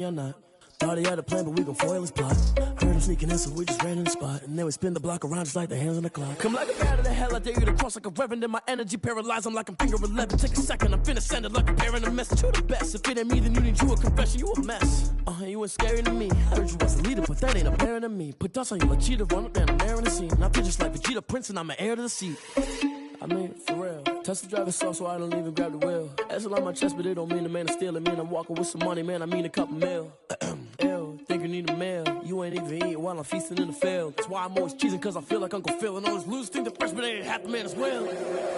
You're not. Thought he had a plan, but we gon' foil his plot. Heard him sneaking in, so we just ran in the spot. And then we spin the block around just like the hands on the clock. Come like a bat of the hell, I dare you to cross like a reverend. And my energy paralyzed, I'm like I'm finger 11. Take a second, I'm finna send it like a parent a message. You the best, if it ain't me, then you need you a confession. You a mess, you ain't scary to me. I heard you was a leader, but that ain't apparent to me. Put dust on you like cheetah, run up down the air in the scene. And I feel just like Vegeta Prince, and I'm an heir to the seat. I mean, for real. Touch the driver's soft, so I don't even grab the wheel. That's on my chest, but it don't mean the man is stealing. Mean I'm walking with some money, man, I mean a couple mil. Ew, think you need a meal. You ain't even eating while I'm feasting in the field. That's why I'm always cheesing, cause I feel like Uncle Phil. And all this lose think the freshman ain't half the man as well.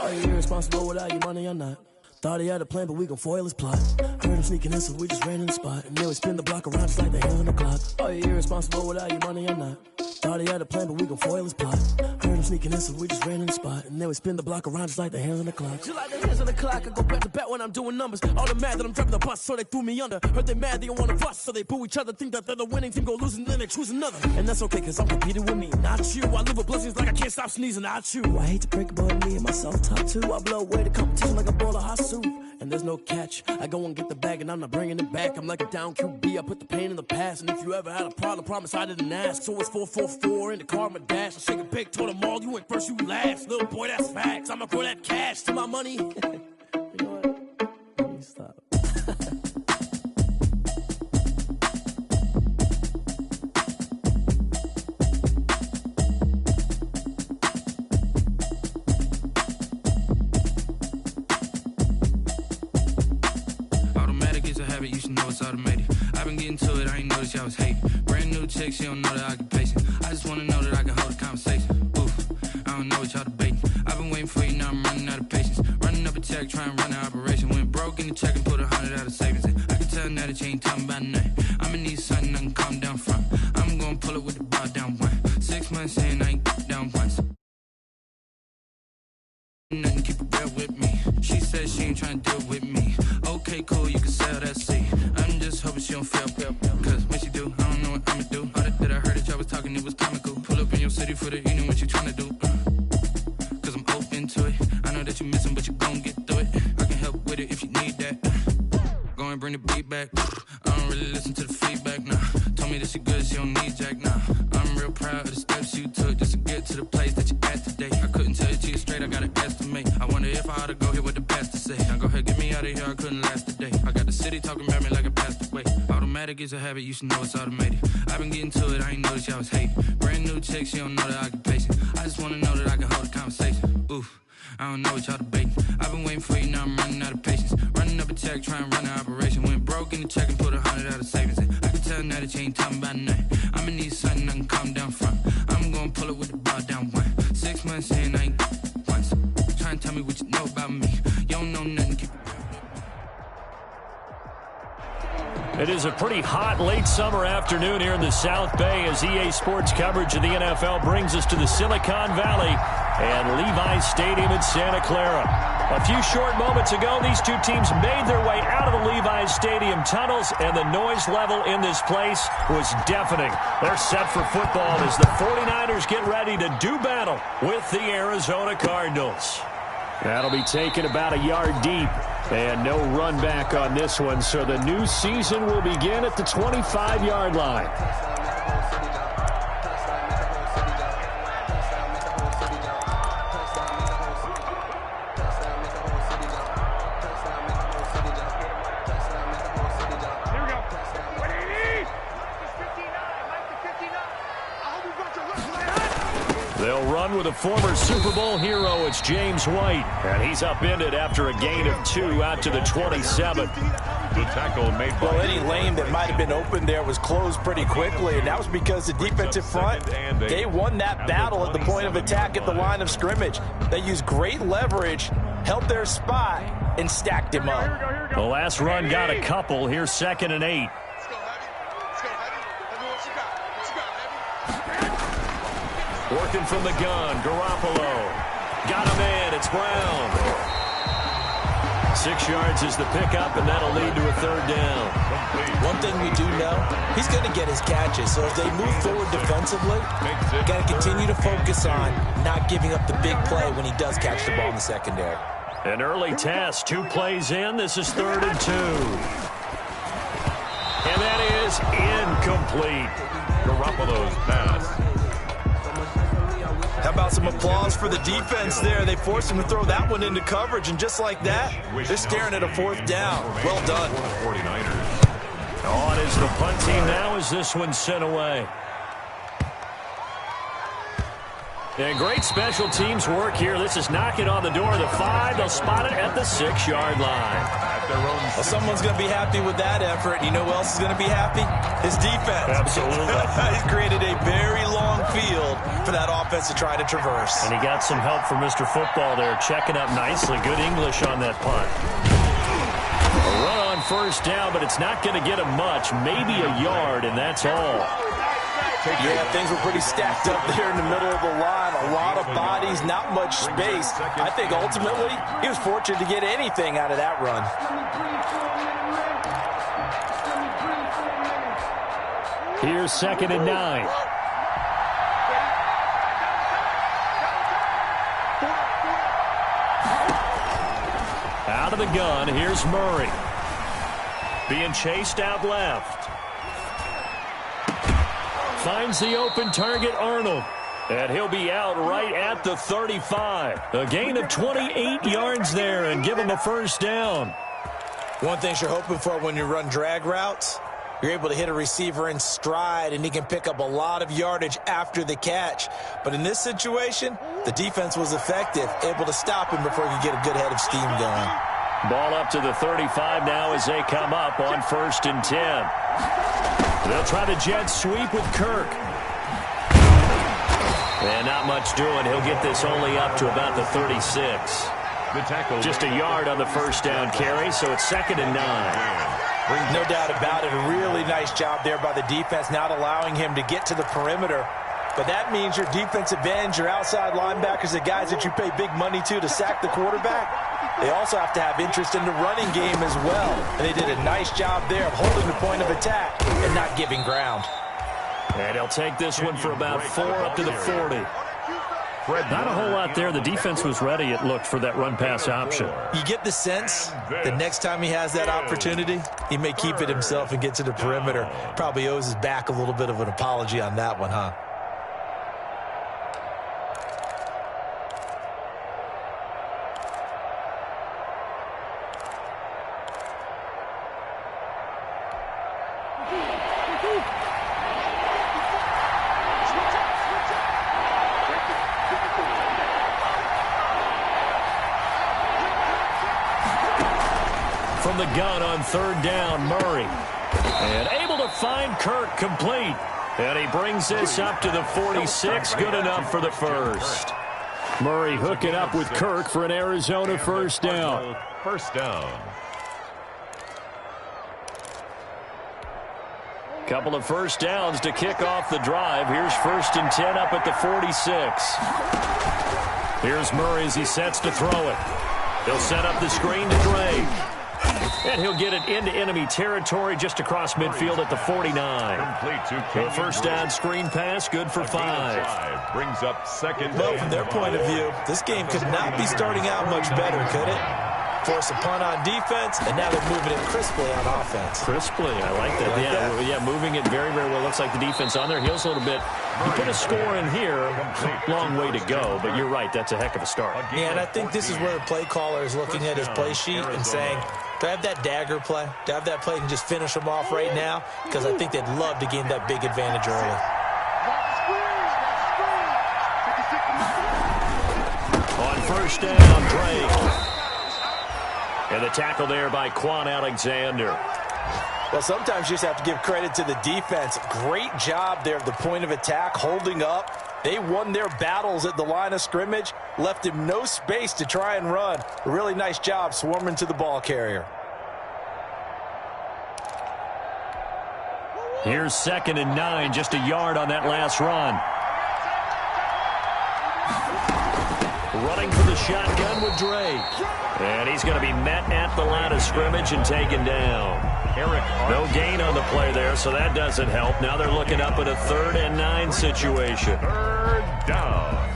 Are you irresponsible without your money or not? Thought he had a plan, but we gon' foil his plot. Heard him sneaking in, so we just ran in the spot. And then we spin the block around just like the hands on the clock. Are you irresponsible without your money or not? Thought he had a plan, but we gon' foil his plot. Heard him sneaking in, so we just ran in the spot. And then we spin the block around just like the hands on the clock. Just like the hands on the clock, I go back to back when I'm doing numbers. All the mad that I'm driving the bus, so they threw me under. Heard they mad, they don't wanna bust, so they boo each other. Think that they're the winning team, go losing, then they choose another. And that's okay, cause I'm competing with me, not you. I live with blessings like I can't stop sneezing, not you. I hate to break it, but me and myself top two. I blow away the competition like a bowl of hot soup. And there's no catch. I go and get the bag and I'm not bringing it back. I'm like a down QB, I put the pain in the past. And if you ever had a problem, promise I didn't ask. So it's 444 in the car, my dash. I shake a big, told them all, you went first, you last. Little boy, that's facts. I'ma throw that cash to my money. You know what? Let me stop. You should know it's automated. I've been getting to it, I ain't noticed y'all was hating. Brand new chick, she don't know the occupation. I just wanna know that I can hold a conversation. Oof, I don't know what y'all debating. I've been waiting for you, now I'm running out of patience. Running up a check, trying to run an operation. Went broke in the check and put 100 out of savings in. I can tell now that you ain't talking about nothing. I'ma need something I can calm down from. I'm gonna pull it with the bar down one. 6 months in, I ain't down once. Nothing, keep it real with me. She said she ain't trying to deal with me. Okay, cool, you can sell that seat. I'm just hoping she don't fail. Cause when she do, I don't know what I'ma do. All that I heard that y'all was talking, it was comical. Pull up in your city for the evening, what you trying to do? Cause I'm open to it. I know that you missing, but you gon' get through it. I can help with it if you need that. Go and bring the beat back. I don't really listen to the feedback, nah. Told me that she good, she don't need jack, nah. I'm real proud of the steps you took just to get to the place that you at today. I couldn't tell you to you straight, I gotta estimate. I wonder if I ought to go here with the best to say. Now go ahead, get me out of here, I couldn't last a day. I got the city talking about me like I passed away. Automatic is a habit, you should know it's automated. I've been getting to it, I ain't noticed y'all was hating. Brand new chick, she don't know the occupation. I just wanna know that I can hold a conversation. Oof, I don't know what y'all debating. I've been waiting for you, now I'm running out of patience. Running up a check, trying to run an operation. Went broke in the check and put 100 out of savings in. I can tell now that you ain't talking about nothing. I'ma need something I can calm down from. I'm gonna pull it with the bar down one. 6 months in, I ain't once. Trying to tell me what you know about me. You don't know nothing, keep. It is a pretty hot late summer afternoon here in the South Bay as EA Sports coverage of the NFL brings us to the Silicon Valley and Levi's Stadium in Santa Clara. A few short moments ago, these two teams made their way out of the Levi's Stadium tunnels, and the noise level in this place was deafening. They're set for football as the 49ers get ready to do battle with the Arizona Cardinals. That'll be taken about a yard deep. And no run back on this one, so the new season will begin at the 25-yard line. They'll run with a former Super Bowl hero. It's James White. And he's upended after a gain of 2 out to the 27. The tackle made by any lane that might have been open there was closed pretty quickly, and that was because the defensive front, they won that battle at the point of attack at the line of scrimmage. They used great leverage, held their spot, and stacked him up. The last run got a couple. Here's 2nd and 8. Working from the gun, Garoppolo. Got him in, it's Brown. 6 yards is the pickup, and that'll lead to a 3rd down. One thing we do know, he's going to get his catches. So as they move forward defensively, got to continue to focus on not giving up the big play when he does catch the ball in the secondary. An early test, 2 plays in. This is 3rd and 2. And that is is incomplete. Garoppolo's pass. How about some applause for the defense there? They forced him to throw that one into coverage, and just like that, they're staring at a 4th down. Well done. 49ers. On is the punt team now as this one's sent away. And great special teams work here. This is knocking on the door of the 5. They'll spot it at the 6-yard line. Well, someone's going to be happy with that effort. You know who else is going to be happy? His defense. Absolutely. He's created a very long field for that offense to try to traverse. And he got some help from Mr. Football there, checking up nicely. Good English on that punt. A run on 1st down, but it's not going to get him much. Maybe a yard, and that's all. Yeah, things were pretty stacked up there in the middle of the line. A lot of bodies, not much space. I think ultimately he was fortunate to get anything out of that run. Here's 2nd and 9. Out of the gun, here's Murray. Being chased out left. Finds the open target, Arnold. And he'll be out right at the 35. A gain of 28 yards there and give him a 1st down. One thing you're hoping for when you run drag routes, you're able to hit a receiver in stride, and he can pick up a lot of yardage after the catch. But in this situation, the defense was effective, able to stop him before he could get a good head of steam going. Ball up to the 35 now as they come up on 1st and 10. They'll try the jet sweep with Kirk. And not much doing. He'll get this only up to about the 36. Just a yard on the 1st down carry, so it's 2nd and 9. No doubt about it. A really nice job there by the defense, not allowing him to get to the perimeter. But that means your defensive ends, your outside linebackers, the guys that you pay big money to sack the quarterback, they also have to have interest in the running game as well. And they did a nice job there of holding the point of attack and not giving ground. And he'll take this one for about 4 up to the 40. Not a whole lot there. The defense was ready, it looked, for that run-pass option. You get the sense that next time he has that opportunity, he may keep it himself and get to the perimeter. Probably owes his back a little bit of an apology on that one, huh? From the gun on 3rd down, Murray. And able to find Kirk complete. And he brings this up to the 46. Good enough for the 1st. Murray hooking up with Kirk for an Arizona 1st down. 1st down. Couple of 1st downs to kick off the drive. Here's 1st and 10 up at the 46. Here's Murray as he sets to throw it. He'll set up the screen to Drake. And he'll get it into enemy territory just across midfield at the 49. A 1st down screen pass, good for 5. Brings up 2nd. Well, from their point of view, this game could not be starting out much better, could it? Force a punt on defense, and now they're moving it crisply on offense. Crisply, I like that. Yeah, moving it very, very well. Looks like the defense on their heels a little bit. You put a score in here, long way to go, but you're right, that's a heck of a start. Yeah, and I think this is where the play caller is looking at his play sheet and saying, do I have that dagger play? Do I have that play and just finish them off right now? Because I think they'd love to gain that big advantage early. On 1st down, Drake. And the tackle there by Quan Alexander. Well, sometimes you just have to give credit to the defense. Great job there at the point of attack, holding up. They won their battles at the line of scrimmage, left him no space to try and run. A really nice job swarming to the ball carrier. Here's 2nd and 9, just a yard on that last run. Running for the shotgun with Drake. And he's going to be met at the line of scrimmage and taken down. No gain on the play there, so that doesn't help. Now they're looking up at a 3rd and 9 situation. 3rd down.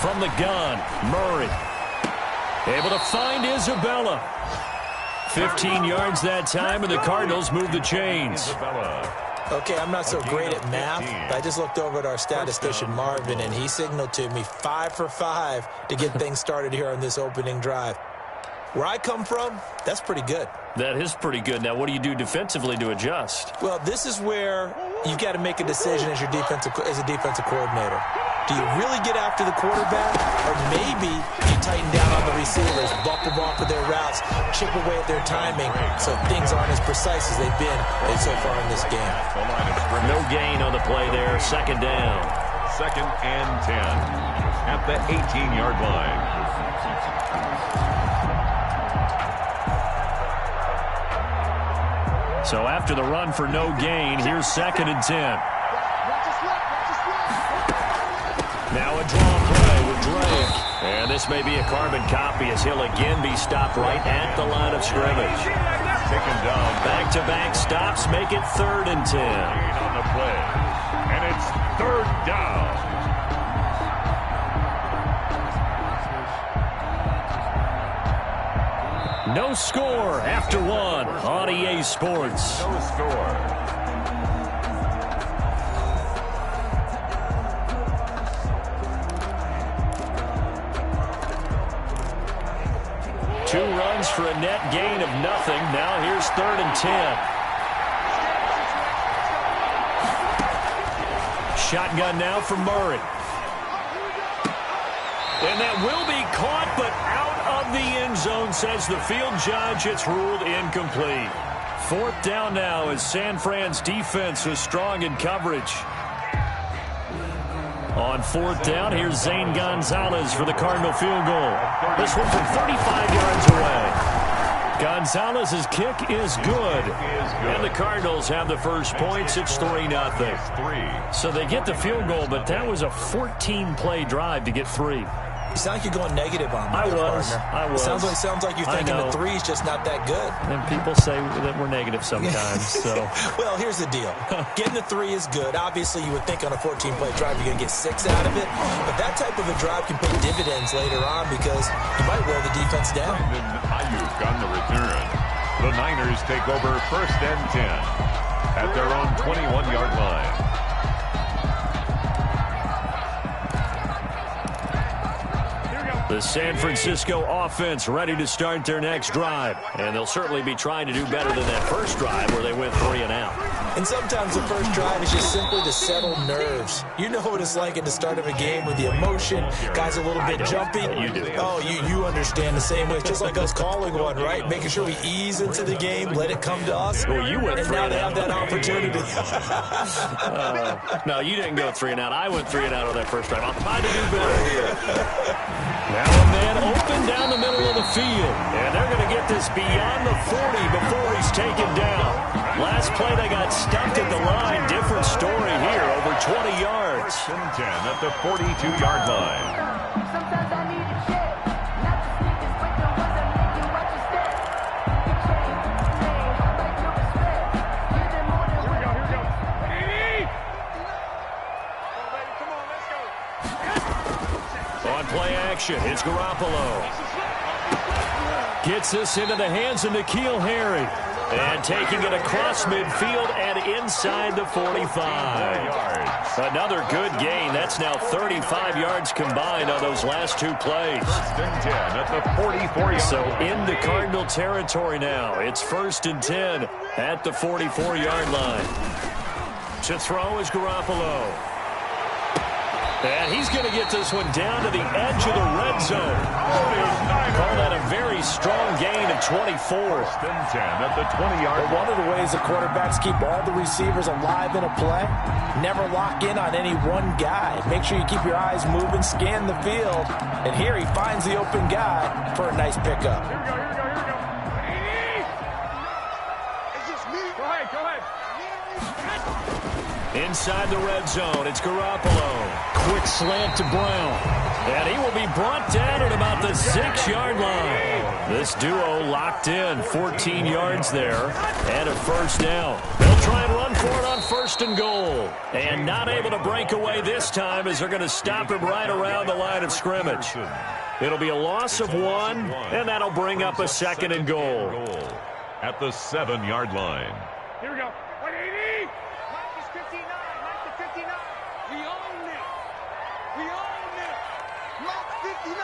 From the gun, Murray. Able to find Isabella. 15 yards that time, and the Cardinals move the chains. Okay, I'm not so great at math, but I just looked over at our statistician, Marvin, and he signaled to me 5 for 5 to get things started here on this opening drive. Where I come from, that's pretty good. That is pretty good. Now, what do you do defensively to adjust? Well, this is where you've got to make a decision as a defensive coordinator. Do you really get after the quarterback, or maybe you tighten down on the receivers, bump them off of their routes, chip away at their timing, so things aren't as precise as they've been so far in this game? No gain on the play there. Second down. 2nd and 10 at the 18-yard line. So after the run for no gain, here's 2nd and 10. Now a draw play with Drake. And this may be a carbon copy as he'll again be stopped right at the line of scrimmage. Taken down. Back-to-back stops make it 3rd and 10. On the play. And it's 3rd down. No score after 1 on EA Sports. No score. Two runs for a net gain of nothing. Now here's 3rd and 10. Shotgun now for Murray. And that will be caught, but out of the end zone, says the field judge. It's ruled incomplete. 4th down now as San Fran's defense was strong in coverage. On 4th down, here's Zane Gonzalez for the Cardinal field goal. This one from 35 yards away. Gonzalez's kick is good. And the Cardinals have the first points. It's 3-0. So they get the field goal, but that was a 14-play drive to get 3. You sound like you're going negative on me, I partner. was. Sounds like you're thinking the 3 is just not that good. And people say that we're negative sometimes. So, well, here's the deal. Getting the 3 is good. Obviously, you would think on a 14-play drive you're going to get 6 out of it. But that type of a drive can pay dividends later on because you might wear the defense down. Ayuk on the return. The Niners take over 1st and 10 at their own 21-yard line. The San Francisco offense ready to start their next drive. And they'll certainly be trying to do better than that first drive where they went 3 and out. And sometimes the first drive is just simply to settle nerves. You know what it's like at the start of a game with the emotion. Guys a little bit jumpy. You do. Oh, you understand the same way. It's just like us calling one, right? Making sure we ease into the game, let it come to us. Well, you went 3 and now and they out. have that opportunity. No, you didn't go 3 and out. I went 3 and out on that first drive. I'll try to do better here. Now a man open down the middle of the field. And they're going to get this beyond the 40 before he's taken down. Last play they got stumped at the line. Different story here. Over 20 yards. 1st and 10 at the 42-yard line. On play action, it's Garoppolo. Gets this into the hands of N'Keal Harry. And taking it across midfield and inside the 45. Another good gain. That's now 35 yards combined on those last 2 plays. 1st and 10 at the 44-yard line. So into Cardinal territory now. It's 1st and 10 at the 44-yard line. To throw is Garoppolo. And he's going to get this one down to the edge of the red zone. Call that a very strong gain of 24. 1st and 10 at the 20-yard line. One of the ways the quarterbacks keep all the receivers alive in a play, never lock in on any one guy. Make sure you keep your eyes moving, scan the field. And here he finds the open guy for a nice pickup. Here we go. It's just me. Go ahead. Inside the red zone, it's Garoppolo. Quick slant to Brown. And he will be brought down at about the 6-yard line. This duo locked in, 14 yards there, and a 1st down. They'll try and run for it on 1st and goal. And not able to break away this time as they're going to stop him right around the line of scrimmage. It'll be a loss of 1, and that'll bring up a 2nd and goal. At the 7-yard line. Here we go. 180. Mike is 59. Mike is 59. We own it. We own it. Mike 59.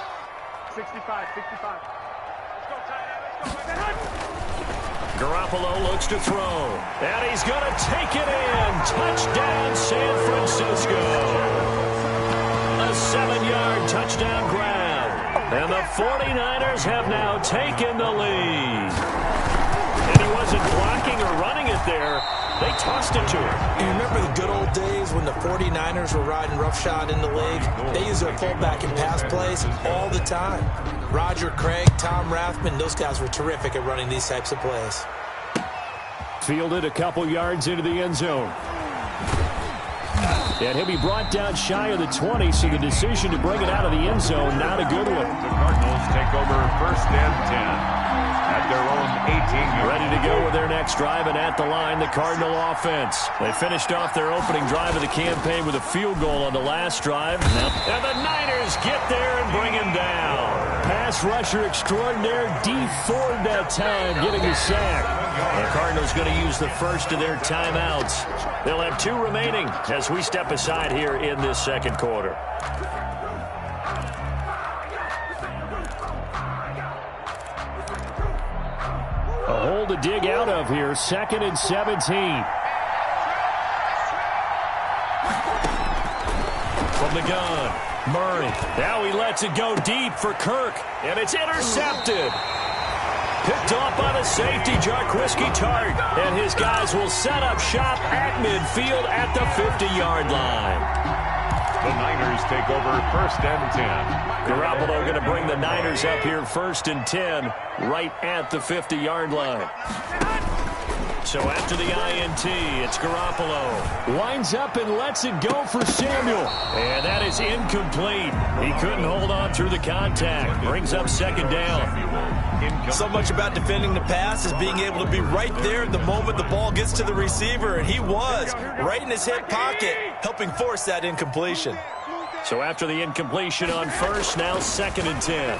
65. 65. Let's go, tight end. Let's go. Garoppolo looks to throw. And he's going to take it in. Touchdown, San Francisco. A 7-yard touchdown grab. And the 49ers have now taken the lead. And he wasn't blocking or running it there. They tossed it to him. You remember the good old days when the 49ers were riding roughshod in the league? They used their fullback in pass plays all the time. Roger Craig, Tom Rathman, those guys were terrific at running these types of plays. Fielded a couple yards into the end zone. And he'll be brought down shy of the 20, so the decision to bring it out of the end zone, not a good one. The Cardinals take over 1st and 10. At their own 18-yard. Ready to go with their next drive, and at the line, the Cardinal offense. They finished off their opening drive of the campaign with a field goal on the last drive. And the Niners get there and bring him down. Pass rusher extraordinaire, Dee Ford that time getting the sack. The Cardinals going to use the first of their timeouts. They'll have 2 remaining as we step aside here in this 2nd quarter. A hole to dig out of here. 2nd and 17. From the gun, Murray. Now he lets it go deep for Kirk, and it's intercepted. Picked off by the safety, Jarquiski Tart. And his guys will set up shop at midfield at the 50-yard line. The Niners take over 1st and 10. Garoppolo going to bring the Niners up here 1st and 10 right at the 50-yard line. So after the INT, it's Garoppolo. Winds up and lets it go for Samuel. And that is incomplete. He couldn't hold on through the contact. Brings up 2nd down. So much about defending the pass is being able to be right there at the moment the ball gets to the receiver, and he was right in his hip pocket, helping force that incompletion. So after the incompletion on 1st, now 2nd and 10.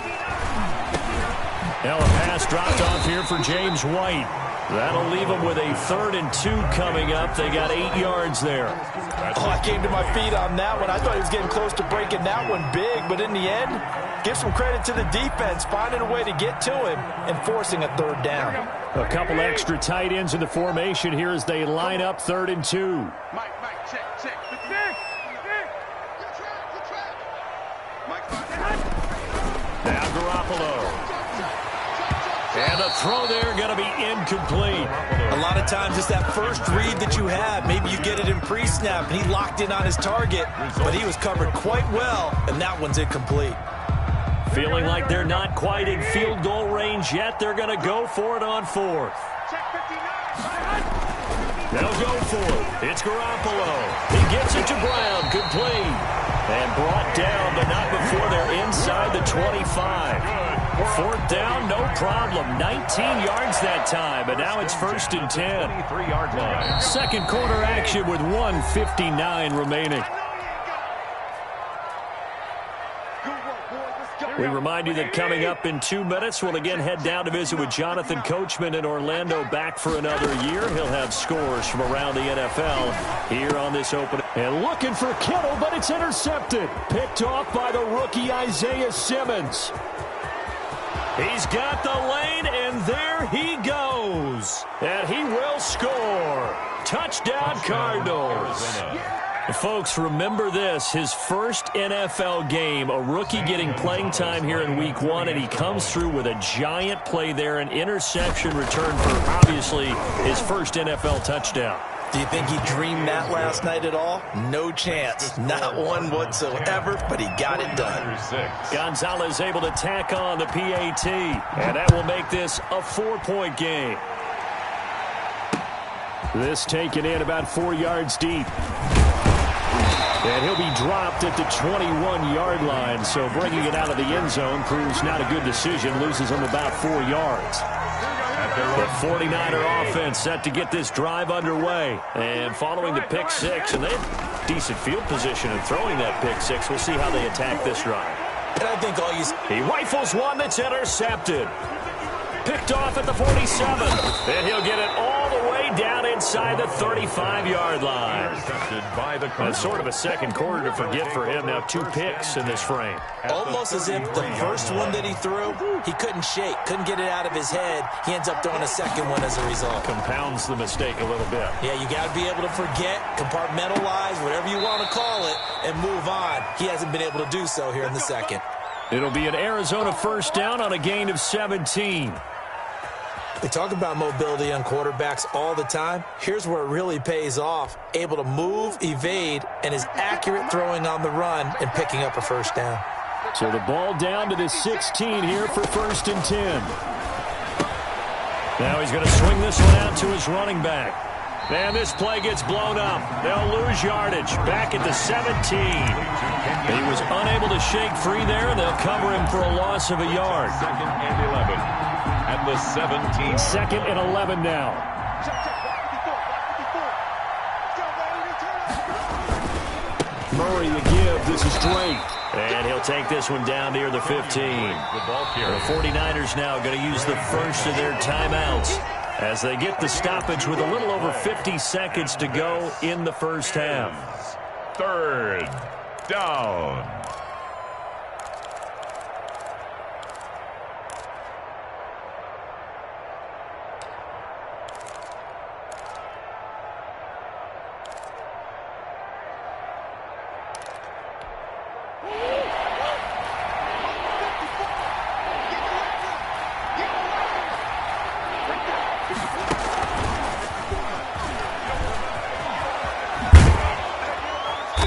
Now a pass dropped off here for James White. That'll leave them with a 3rd and 2 coming up. They got 8 yards there. Oh, I came to my feet on that one. I thought he was getting close to breaking that one big, but in the end, give some credit to the defense, finding a way to get to him and forcing a 3rd down. A couple extra tight ends in the formation here as they line up 3rd and 2. Mike, check. Now Garoppolo. And the throw there going to be incomplete. A lot of times it's that first read that you have. Maybe you get it in pre-snap, and he locked in on his target, but he was covered quite well, and that one's incomplete. Feeling like they're not quite in field goal range yet. They're going to go for it on 4th. They'll go for it. It's Garoppolo. He gets it to Brown. Complete. And brought down, but not before they're inside the 25. 4th down, no problem. 19 yards that time, but now it's 1st and 10. 23-yard line. 2nd quarter action with 1:59 remaining. We remind you that coming up in 2 minutes, we'll again head down to visit with Jonathan Coachman in Orlando, back for another year. He'll have scores from around the NFL here on this opening. And looking for Kittle, but it's intercepted. Picked off by the rookie Isaiah Simmons. He's got the lane, and there he goes. And he will score. Touchdown, Cardinals. Folks, remember this, his first NFL game, a rookie getting playing time here in week 1, and he comes through with a giant play there, an interception return for, obviously, his first NFL touchdown. Do you think he dreamed that last night at all? No chance. Not one whatsoever, but he got it done. Gonzalez able to tack on the PAT, and that will make this a 4-point game. This taken in about 4 yards deep. And he'll be dropped at the 21-yard line, so bringing it out of the end zone proves not a good decision, loses him about 4 yards. At The 49er offense set to get this drive underway. And following the pick six, and they have decent field position in throwing that pick six. We'll see how they attack this drive. And I think all you... He rifles one that's intercepted. Picked off at the 47. And he'll get it all the way down inside the 35-yard line. That's sort of a second quarter to forget for him. Now 2 picks in this frame. Almost as if the first one that he threw, he couldn't shake, couldn't get it out of his head. He ends up throwing a second one as a result. Compounds the mistake a little bit. Yeah, you got to be able to forget, compartmentalize, whatever you want to call it, and move on. He hasn't been able to do so here in the second. It'll be an Arizona first down on a gain of 17. We talk about mobility on quarterbacks all the time. Here's where it really pays off. Able to move, evade, and is accurate throwing on the run and picking up a first down. So the ball down to the 16 here for 1st and 10. Now he's going to swing this one out to his running back. And this play gets blown up. They'll lose yardage. Back at the 17. He was unable to shake free there, and they'll cover him for a loss of a yard. 2nd and 11. At the 17. 2nd and 11 now. Murray the give. This is Drake. And he'll take this one down near the 15. The 49ers now going to use the first of their timeouts as they get the stoppage with a little over 50 seconds to go in the first half. 3rd down.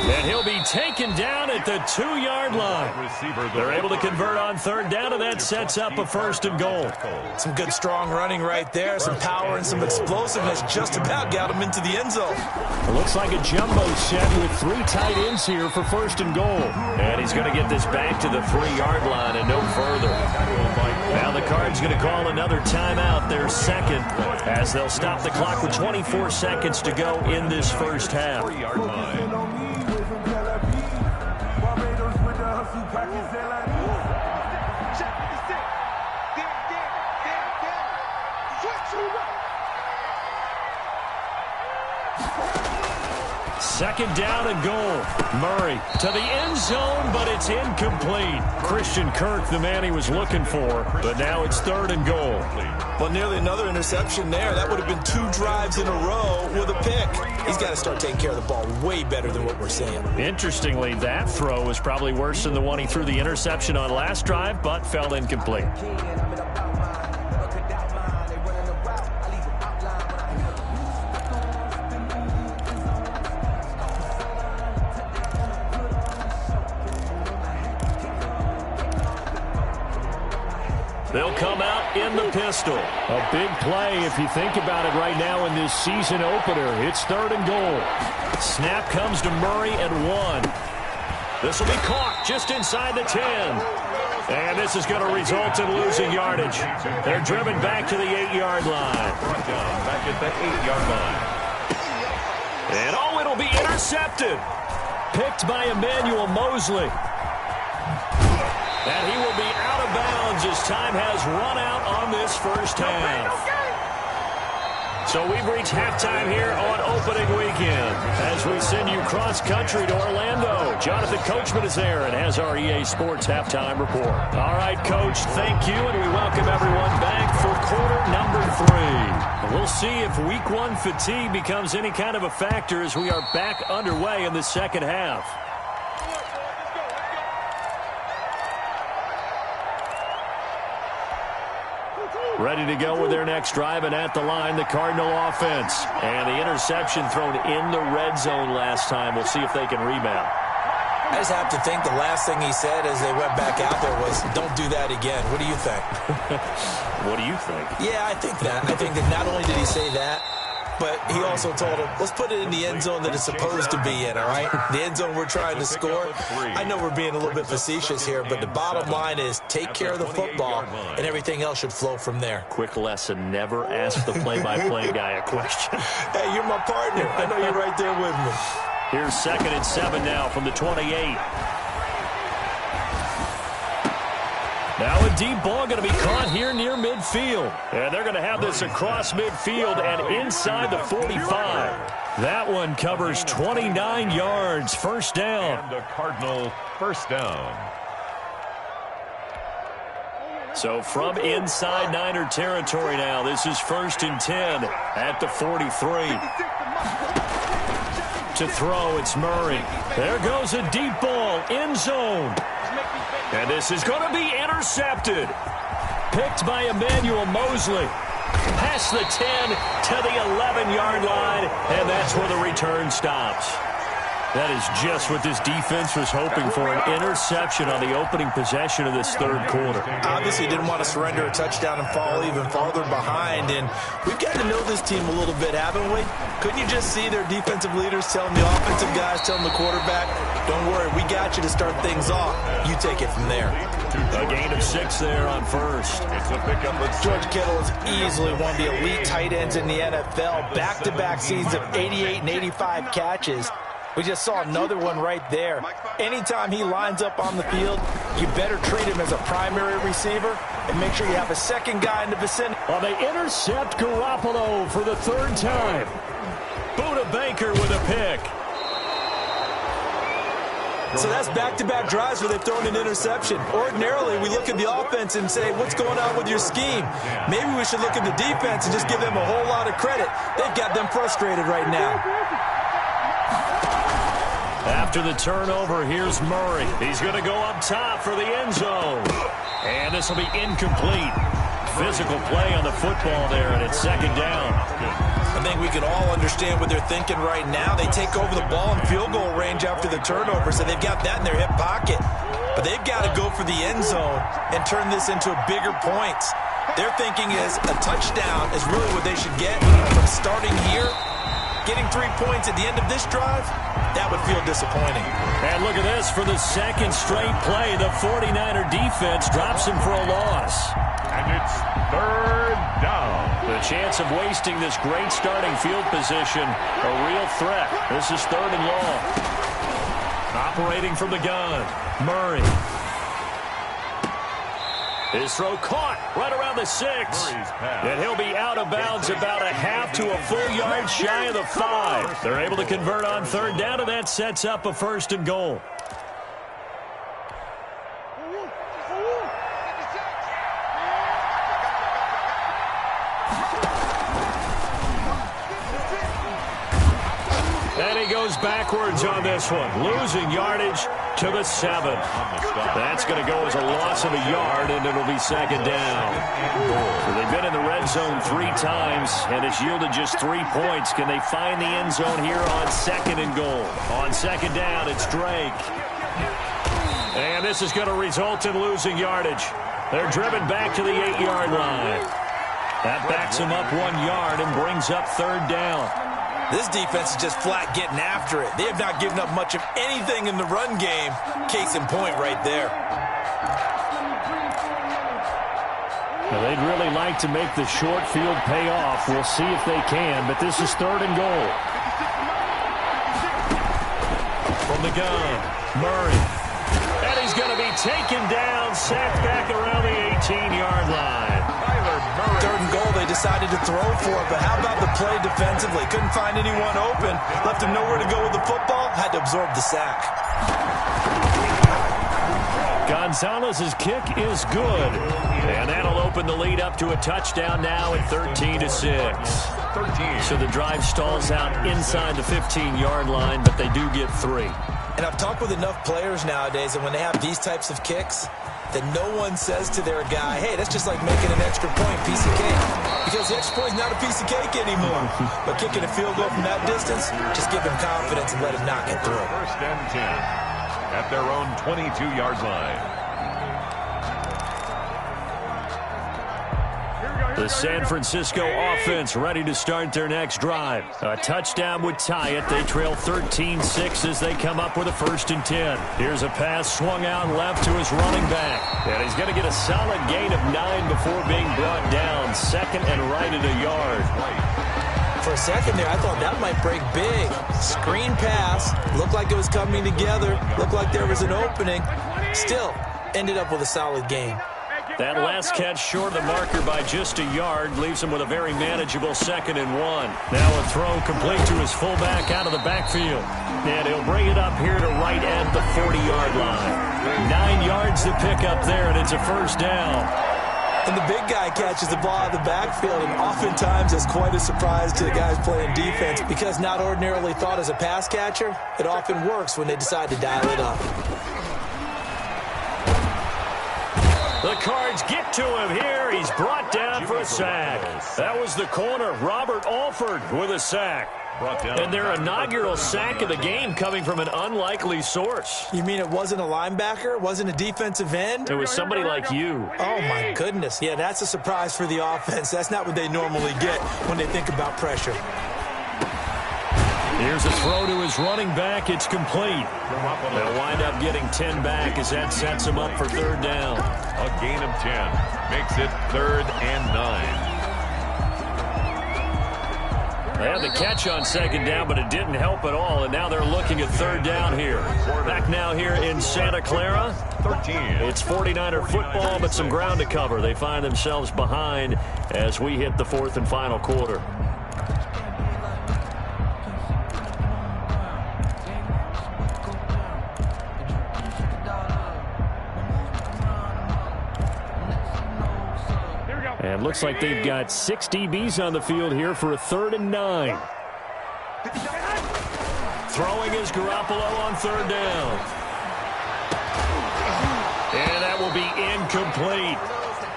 And he'll be taken down at the 2-yard line. They're able to convert on 3rd down, and that sets up a 1st and goal. Some good strong running right there, some power and some explosiveness. Just about got him into the end zone. It looks like a jumbo set with 3 tight ends here for 1st and goal. And he's going to get this back to the 3-yard line and no further. Now the Cards going to call another timeout, their second, as they'll stop the clock with 24 seconds to go in this first half. 3-yard line. Second down and goal. Murray to the end zone, but it's incomplete. Christian Kirk, the man he was looking for, but now it's 3rd and goal. Well, nearly another interception there. That would have been 2 drives in a row with a pick. He's got to start taking care of the ball way better than what we're seeing. Interestingly, that throw was probably worse than the one he threw the interception on last drive, but fell incomplete. They'll come out in the pistol. A big play if you think about it right now in this season opener. It's 3rd and goal. Snap comes to Murray at 1. This will be caught just inside the 10. And this is going to result in losing yardage. They're driven back to the 8-yard line. Back at the 8-yard line. And oh, it'll be intercepted. Picked by Emmanuel Mosley. And he will be out of bounds as time has run out on this first half. So we've reached halftime here on opening weekend as we send you cross-country to Orlando. Jonathan Coachman is there and has our EA Sports halftime report. All right, Coach, thank you, and we welcome everyone back for quarter number 3. We'll see if week 1 fatigue becomes any kind of a factor as we are back underway in the second half. Ready to go with their next drive, and at the line, the Cardinal offense. And the interception thrown in the red zone last time. We'll see if they can rebound. I just have to think the last thing he said as they went back out there was, don't do that again. What do you think? What do you think? Yeah, I think that. I think that not only did he say that, but he also told him, let's put it in the end zone that it's supposed to be in, all right? The end zone we're trying to score. I know we're being a little bit facetious here, but the bottom line is take care of the football, and everything else should flow from there. Quick lesson, never ask the play-by-play guy a question. Hey, you're my partner. I know you're right there with me. Here's 2nd and 7 now from the 28. Now a deep ball going to be caught here near midfield. And they're going to have this across midfield and inside the 45. That one covers 29 yards. First down. And a Cardinal first down. So from inside Niner territory now, this is 1st and 10 at the 43. To throw, it's Murray. There goes a deep ball, end zone. And this is going to be intercepted. Picked by Emmanuel Mosley. Past the 10 to the 11-yard line, and that's where the return stops. That is just what this defense was hoping for, an interception on the opening possession of this third quarter. Obviously didn't want to surrender a touchdown and fall even farther behind, and we've gotten to know this team a little bit, haven't we? Couldn't you just see their defensive leaders telling the offensive guys, telling the quarterback, don't worry, we got you to start things off. You take it from there. A gain of 6 there on first. It's a pickup. George Kittle is easily one of the elite tight ends in the NFL. Back-to-back seasons of 88 and 85 catches. We just saw another one right there. Anytime he lines up on the field, you better treat him as a primary receiver and make sure you have a second guy in the vicinity. Well, they intercept Garoppolo for the 3rd time. Buda Baker with a pick. So that's back-to-back drives where they've thrown an interception. Ordinarily, we look at the offense and say, what's going on with your scheme? Maybe we should look at the defense and just give them a whole lot of credit. They've got them frustrated right now. After the turnover, here's Murray. He's going to go up top for the end zone. And this will be incomplete. Physical play on the football there, and it's 2nd down. I think we can all understand what they're thinking right now. They take over the ball in field goal range after the turnover, so they've got that in their hip pocket. But they've got to go for the end zone and turn this into bigger points. Their thinking is a touchdown is really what they should get from starting here. Getting 3 points at the end of this drive, that would feel disappointing. And look at this. For the 2nd straight play, the 49er defense drops him for a loss. And it's 3rd down. The chance of wasting this great starting field position, a real threat. This is 3rd and long. Operating from the gun, Murray. His throw caught right around the 6. And he'll be out of bounds about a half to a full yard shy of the 5. They're able to convert on 3rd down, and that sets up a 1st and goal. And he goes backwards on this one, losing yardage to the 7. That's going to go as a loss of a yard, and it'll be 2nd down. So they've been in the red zone 3 times, and it's yielded just 3 points. Can they find the end zone here on 2nd and goal? On 2nd down, it's Drake. And this is going to result in losing yardage. They're driven back to the 8-yard line. That backs them up 1 yard and brings up 3rd down. This defense is just flat getting after it. They have not given up much of anything in the run game. Case in point right there. Now, they'd really like to make the short field pay off. We'll see if they can, but this is 3rd and goal. From the gun, Murray. And he's going to be taken down, sacked back around the 18-yard line. 3rd and goal, they decided to throw for it, but how about the play defensively? Couldn't find anyone open, left him nowhere to go with the football, had to absorb the sack. Gonzalez's kick is good, and that'll open the lead up to a touchdown now at 13-6. So the drive stalls out inside the 15-yard line, but they do get 3. And I've talked with enough players nowadays that when they have these types of kicks, that no one says to their guy, hey, that's just like making an extra point, piece of cake. Because the extra point is not a piece of cake anymore. But kicking a field goal from that distance, just give him confidence and let him knock it through. 1st and 10 at their own 22-yard line. Here we go. The San Francisco offense ready to start their next drive. A touchdown would tie it. They trail 13-6 as they come up with a 1st and 10. Here's a pass swung out left to his running back. And he's going to get a solid gain of 9 before being brought down. 2nd and right at a yard. For a second there, I thought that might break big. Screen pass. Looked like it was coming together. Looked like there was an opening. Still ended up with a solid gain. That last catch short of the marker by just a yard leaves him with a very manageable 2nd and 1. Now a throw complete to his fullback out of the backfield. And he'll bring it up here to right at the 40-yard line. 9 yards to pick up there, and it's a 1st down. And the big guy catches the ball out of the backfield, and oftentimes it's quite a surprise to the guys playing defense because not ordinarily thought as a pass catcher, it often works when they decide to dial it up. The Cards get to him here. He's brought down for a sack. That was the corner, Robert Alford, with a sack. And their inaugural sack of the game coming from an unlikely source. You mean it wasn't a linebacker? It wasn't a defensive end? It was somebody like you. Oh, my goodness. Yeah, that's a surprise for the offense. That's not what they normally get when they think about pressure. Here's a throw to his running back. It's complete. They'll wind up getting 10 back as that sets him up for 3rd down. A gain of 10 makes it 3rd and 9. They had the catch on 2nd down, but it didn't help at all, and now they're looking at 3rd down here. Back now here in Santa Clara. 13. It's 49er football, but some ground to cover. They find themselves behind as we hit the 4th and final quarter. And looks like they've got 6 DBs on the field here for a 3rd and 9. Throwing is Garoppolo on 3rd down. And that will be incomplete.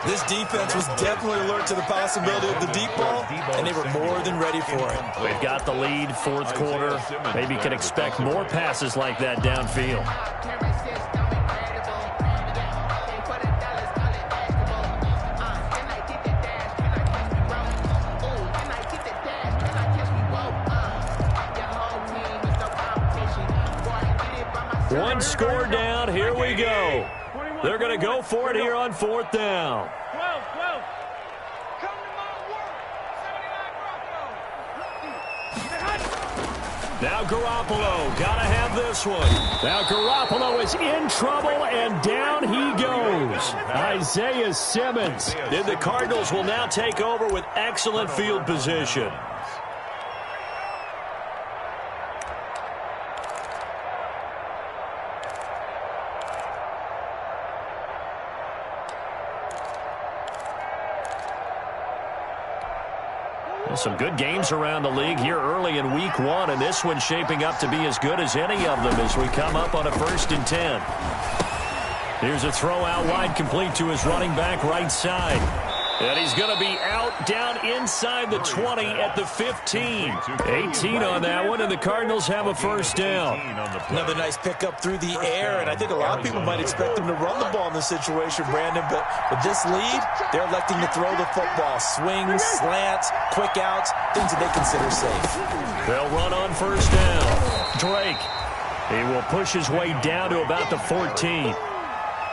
This defense was definitely alert to the possibility of the deep ball, and they were more than ready for it. They've got the lead, 4th quarter. Maybe can expect more passes like that downfield. One score down. Here we go. They're going to go for it here on 4th down. Now Garoppolo. Got to have this one. Now Garoppolo is in trouble, and down he goes. Isaiah Simmons. And the Cardinals will now take over with excellent field position. Some good games around the league here early in week 1, and this one's shaping up to be as good as any of them as we come up on a 1st and 10. Here's a throw out wide complete to his running back right side. And he's going to be out down inside the 20 at the 15. 18 on that one, and the Cardinals have a 1st down. Another nice pickup through the air, and I think a lot of people might expect them to run the ball in this situation, Brandon, but with this lead, they're electing to throw the football. Swings, slants, quick outs, things that they consider safe. They'll run on 1st down. Drake, he will push his way down to about the 14.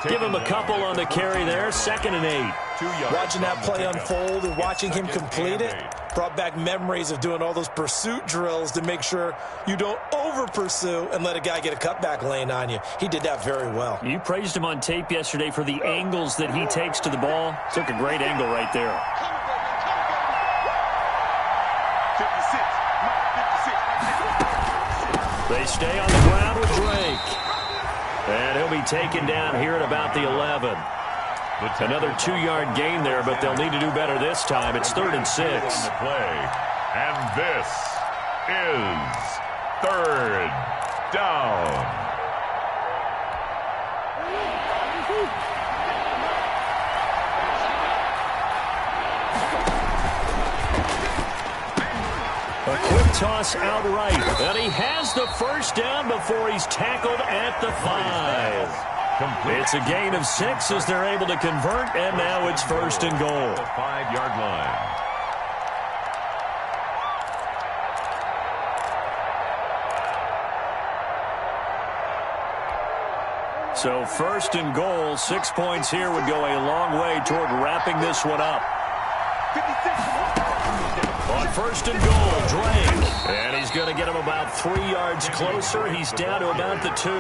Give him a couple on the carry there, 2nd and 8. Watching that play unfold and watching him complete it brought back memories of doing all those pursuit drills to make sure you don't over-pursue and let a guy get a cutback lane on you. He did that very well. You praised him on tape yesterday for the angles that he takes to the ball. Took a great angle right there. 56. They stay on the ground with Drake. And he'll be taken down here at about the 11. Another 2-yard gain there, but they'll need to do better this time. It's 3rd and 6. And this is 3rd down. A quick toss outright. And he has the 1st down before he's tackled at the 5. It's a gain of 6 as they're able to convert, and now it's first and goal. The 5-yard line. So first and goal, 6 points here would go a long way toward wrapping this one up. On first and goal, Drake. And he's going to get him about 3 yards closer. He's down to about the 2.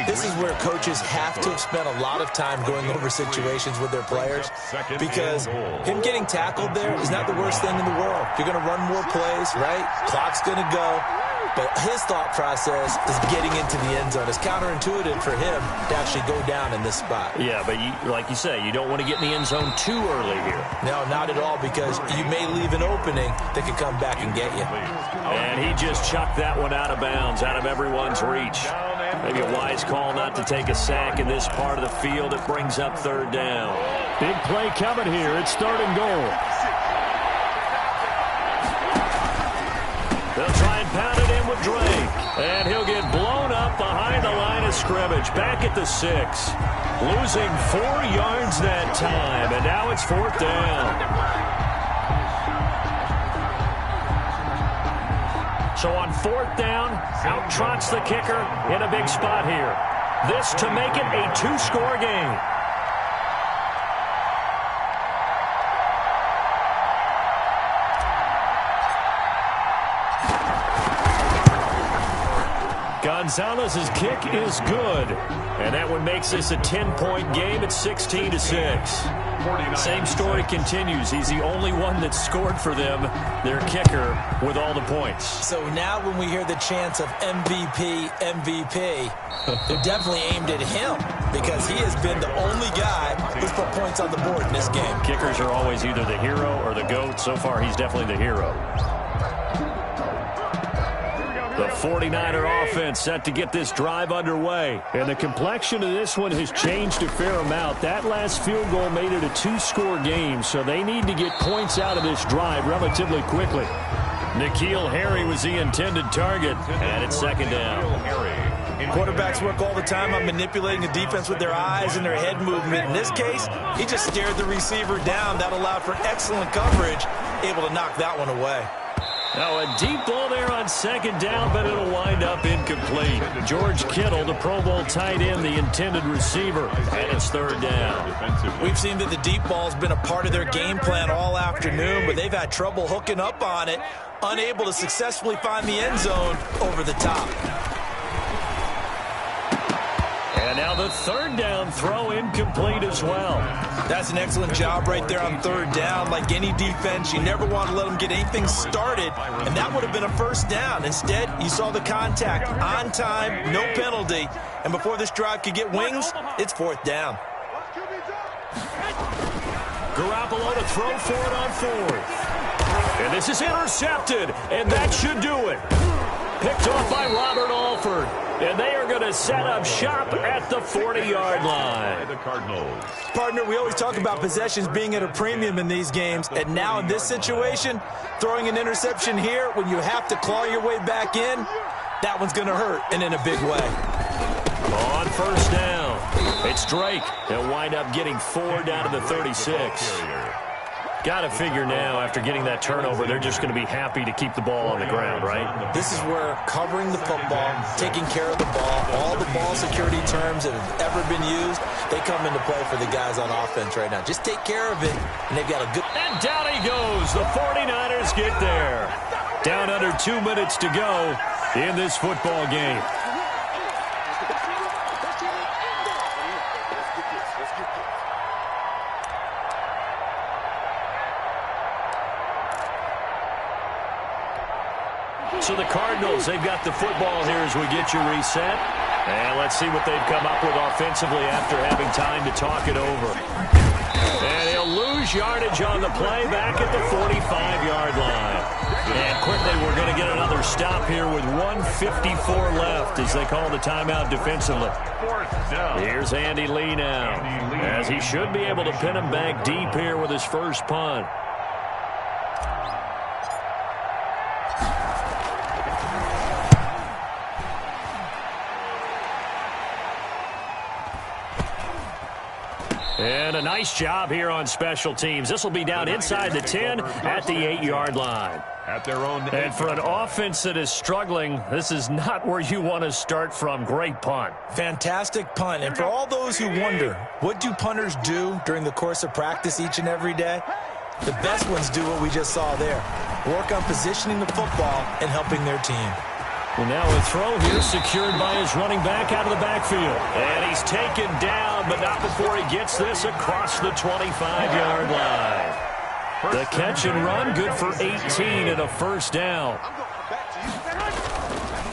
This is where coaches have to have spent a lot of time going over situations with their players, because him getting tackled there is not the worst thing in the world. You're going to run more plays, right? Clock's going to go. But his thought process is getting into the end zone. It's counterintuitive for him to actually go down in this spot. Yeah, but like you say, you don't want to get in the end zone too early here. No, not at all, because you may leave an opening that could come back and get you. And he just chucked that one out of bounds, out of everyone's reach. Maybe a wise call not to take a sack in this part of the field. It brings up third down. Big play coming here. It's third and goal. They'll try and pound it in with Drake. And he'll get blown up behind the line of scrimmage. Back at the 6. Losing 4 yards that time. And now it's fourth down. So on fourth down, out trots the kicker in a big spot here. This to make it a 2-score game. Gonzalez's kick is good, and that one makes this a 10-point game at 16-6. Same story continues. He's the only one that scored for them, their kicker, with all the points. So now when we hear the chants of MVP, MVP, they're definitely aimed at him, because he has been the only guy who's put points on the board in this game. Kickers are always either the hero or the GOAT. So far, he's definitely the hero. The 49er offense set to get this drive underway. And the complexion of this one has changed a fair amount. That last field goal made it a 2-score game, so they need to get points out of this drive relatively quickly. N'Keal Harry was the intended target, and it's second down. Quarterbacks work all the time on manipulating the defense with their eyes and their head movement. In this case, he just stared the receiver down. That allowed for excellent coverage, able to knock that one away. Now a deep ball there on second down, but it'll wind up incomplete. George Kittle, the Pro Bowl tight end, the intended receiver, and it's third down. We've seen that the deep ball's been a part of their game plan all afternoon, but they've had trouble hooking up on it, unable to successfully find the end zone over the top. And now the third down throw incomplete as well. That's an excellent job right there on third down. Like any defense, you never want to let them get anything started, and that would have been a first down. Instead, you saw the contact on time, no penalty, and before this drive could get wings, it's fourth down. Garoppolo to throw for it on fourth. And this is intercepted, and that should do it. Picked off by Robert Alford. And they are going to set up shop at the 40-yard line. The Cardinals. Partner, we always talk about possessions being at a premium in these games. And now in this situation, throwing an interception here when you have to claw your way back in, that one's going to hurt, and in a big way. On first down, it's Drake. They'll wind up getting 4 down to the 36. Got to figure now, after getting that turnover, they're just going to be happy to keep the ball on the ground, right? This is where covering the football, taking care of the ball, all the ball security terms that have ever been used, they come into play for the guys on offense right now. Just take care of it, and they've got a good... And down he goes. The 49ers get there. Down under 2 minutes to go in this football game. So the Cardinals, they've got the football here as we get you reset. And let's see what they've come up with offensively after having time to talk it over. And he'll lose yardage on the play back at the 45-yard line. And quickly, we're going to get another stop here with 1:54 left as they call the timeout defensively. Here's Andy Lee now, as he should be able to pin him back deep here with his first punt. And a nice job here on special teams. This will be down inside the 10 at the 8-yard line. At their own. And for an offense that is struggling, this is not where you want to start from. Great punt. Fantastic punt. And for all those who wonder, what do punters do during the course of practice each and every day? The best ones do what we just saw there. Work on positioning the football and helping their team. Well, now a throw here secured by his running back out of the backfield. And he's taken down, but not before he gets this across the 25-yard line. The catch and run, good for 18 and a first down.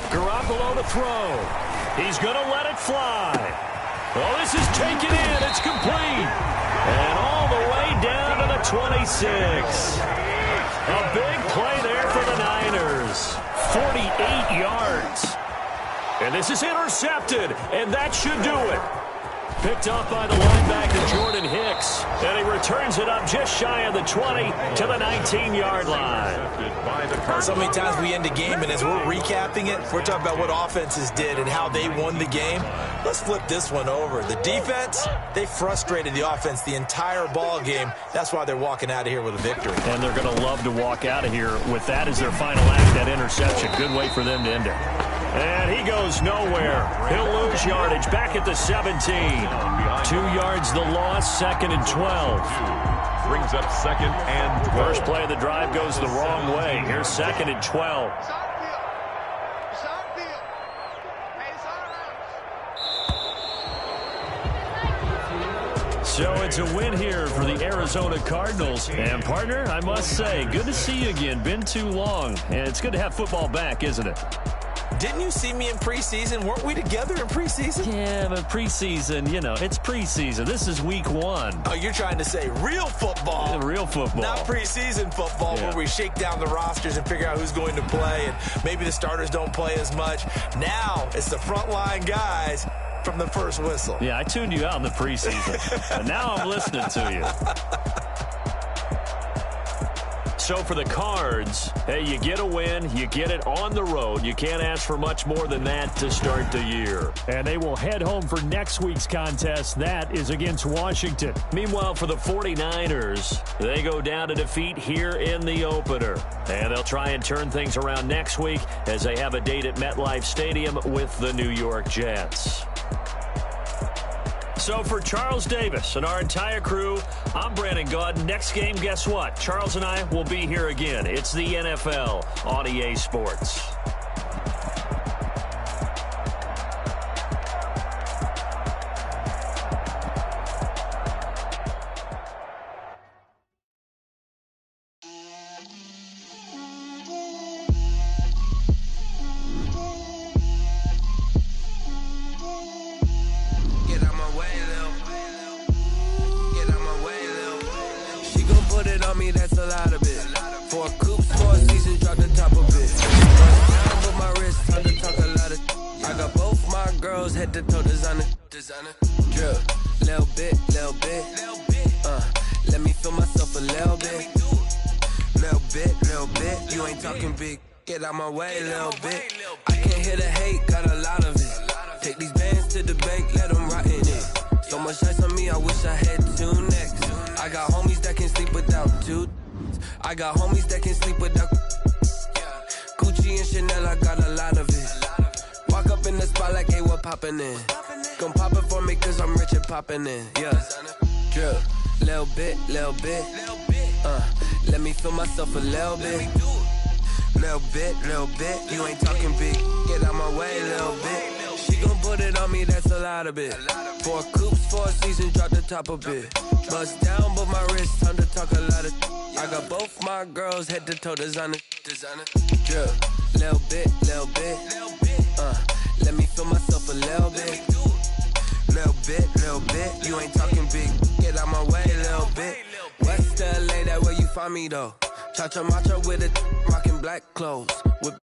Garoppolo to throw. He's going to let it fly. Oh, this is taken in. It's complete. And all the way down to the 26. A big play there for the Niners. 48 yards. And this is intercepted, and that should do it. Picked up by the linebacker, Jordan Hicks. And he returns it up just shy of the 20 to the 19-yard line. So many times we end a game, and as we're recapping it, we're talking about what offenses did and how they won the game. Let's flip this one over. The defense, they frustrated the offense the entire ball game. That's why they're walking out of here with a victory. And they're going to love to walk out of here with that as their final act, that interception. Good way for them to end it. And he goes nowhere. He'll lose yardage back at the 17. 2 yards the loss, 2nd and 12. Brings up 2nd and 12. First play of the drive goes the wrong way. Here's 2nd and 12. So it's a win here for the Arizona Cardinals. And, partner, I must say, good to see you again. Been too long. And it's good to have football back, isn't it? Didn't you see me in preseason? Weren't we together in preseason? Yeah, but preseason, you know, it's preseason. This is week 1. Oh, you're trying to say real football. Yeah, real football. Not preseason football where we shake down the rosters and figure out who's going to play, and maybe the starters don't play as much. Now it's the frontline guys from the first whistle. Yeah, I tuned you out in the preseason, and now I'm listening to you. So for the Cards, hey, you get a win, you get it on the road. You can't ask for much more than that to start the year. And they will head home for next week's contest. That is against Washington. Meanwhile, for the 49ers, they go down to defeat here in the opener. And they'll try and turn things around next week as they have a date at MetLife Stadium with the New York Jets. So for Charles Davis and our entire crew, I'm Brandon Gaudin. Next game, guess what? Charles and I will be here again. It's the NFL on EA Sports. Get out my way a little bit. I can't hear the hate, got a lot of it. Take these bands to the bank, let them rot in it. So much ice on me, I wish I had 2 necks. I got homies that can sleep without 2. I got homies that can sleep without Gucci and Chanel, I got a lot of it. Walk up in the spot like, hey, what poppin' in? Gon' pop it for me cause I'm rich and poppin' in. Yeah, drip, little bit, little bit. Let me feel myself a little bit. Little bit, you ain't talking big. Get out my way, little bit. She gon' put it on me, that's a lot of it. 4 coops, 4 seasons, drop the top a bit. Bust down, but my wrist, time to talk a lot of. I got both my girls, head to toe, designer. Drip, little bit. Let me feel myself a little bit. Little bit, you ain't talking big. Get out my way, little bit. West LA, that where you find me though. Cha-cha matcha with it, rockin' black clothes. With